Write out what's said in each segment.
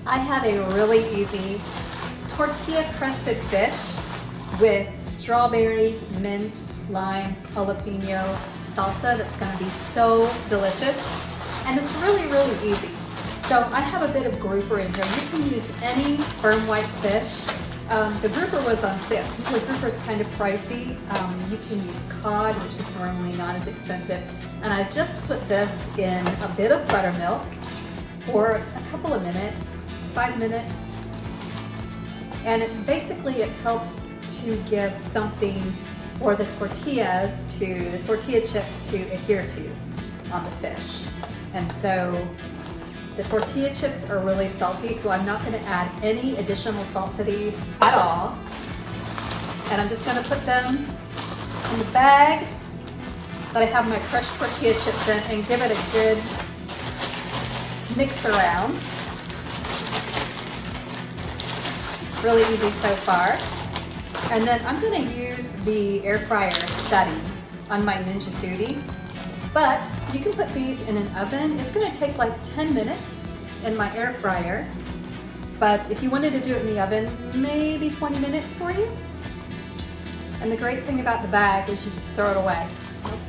I have a really easy tortilla crusted fish with strawberry, mint, lime, jalapeno salsa that's gonna be so delicious. And it's really, really easy. So I have a bit of grouper in here. You can use any firm white fish. The grouper was on sale. Usually grouper is kind of pricey. You can use cod, which is normally not as expensive. And I just put this in a bit of buttermilk for a couple of minutes, 5 minutes. And it helps to give something for the tortilla chips to adhere to on the fish. And so the tortilla chips are really salty, so I'm not going to add any additional salt to these at all. And I'm just going to put them in the bag that I have my crushed tortilla chips in and give it a good mix around. Really easy so far. And then I'm going to use the air fryer setting on my Ninja Foodie. But you can put these in an oven. It's going to take like 10 minutes in my air fryer. But if you wanted to do it in the oven, maybe 20 minutes for you. And the great thing about the bag is you just throw it away.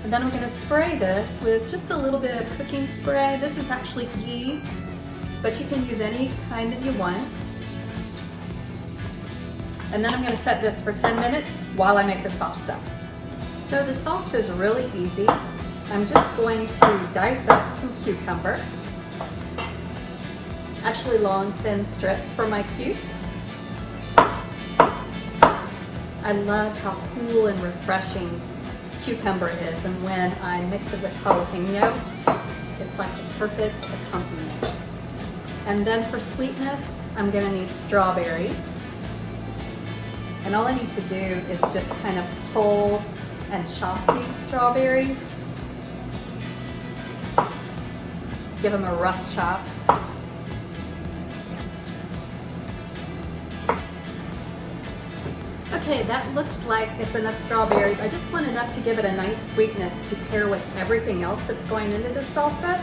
And then I'm going to spray this with just a little bit of cooking spray. This is actually ghee, but you can use any kind that you want. And then I'm going to set this for 10 minutes while I make the salsa. So the salsa is really easy. I'm just going to dice up some cucumber, actually long thin strips for my cubes. I love how cool and refreshing cucumber is, and when I mix it with jalapeno, it's like the perfect accompaniment. And then for sweetness, I'm going to need strawberries. And all I need to do is just kind of pull and chop these strawberries. Give them a rough chop. Okay, that looks like it's enough strawberries. I just want enough to give it a nice sweetness to pair with everything else that's going into this salsa.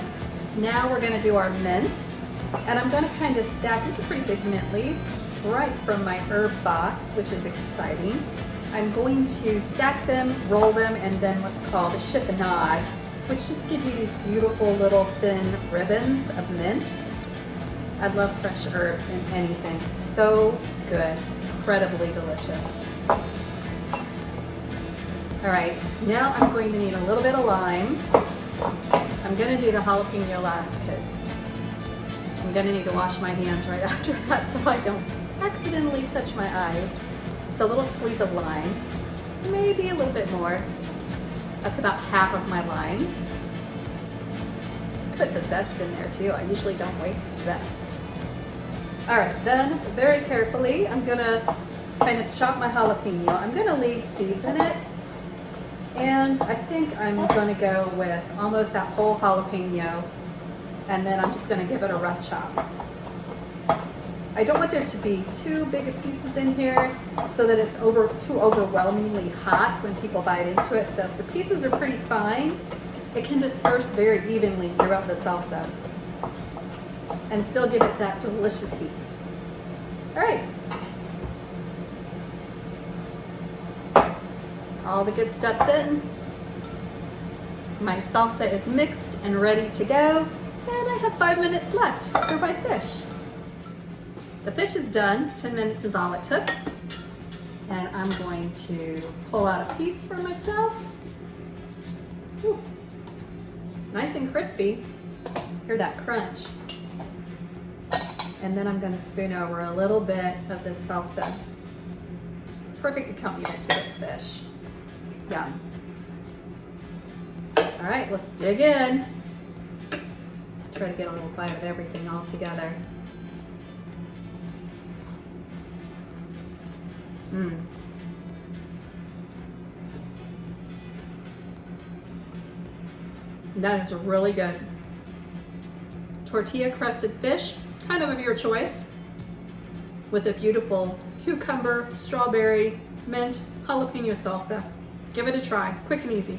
Now we're going to do our mint. And I'm going to kind of stack, these are pretty big mint leaves, right from my herb box, which is exciting. I'm going to stack them, roll them, and then what's called a chiffonade, which just give you these beautiful little thin ribbons of mint. I love fresh herbs in anything. It's so good, incredibly delicious. All right, now I'm going to need a little bit of lime. I'm going to do the jalapeno last because I'm going to need to wash my hands right after that so I don't accidentally touch my eyes. So a little squeeze of lime, maybe a little bit more. That's about half of my lime. Put the zest in there too. I usually don't waste the zest. All right, then very carefully, I'm gonna kind of chop my jalapeno. I'm gonna leave seeds in it. And I think I'm gonna go with almost that whole jalapeno. And then I'm just gonna give it a rough chop. I don't want there to be too big of pieces in here so that it's too overwhelmingly hot when people bite into it. So if the pieces are pretty fine, it can disperse very evenly throughout the salsa and still give it that delicious heat. All right. All the good stuff's in. My salsa is mixed and ready to go. And I have 5 minutes left for my fish. The fish is done. 10 minutes is all it took. And I'm going to pull out a piece for myself. Ooh. Nice and crispy. Hear that crunch. And then I'm going to spoon over a little bit of this salsa. Perfect accompaniment to this fish. Yum. All right, let's dig in. Try to get a little bite of everything all together. That is really good. Tortilla crusted fish, kind of your choice, with a beautiful cucumber, strawberry, mint, jalapeno salsa. Give it a try, quick and easy.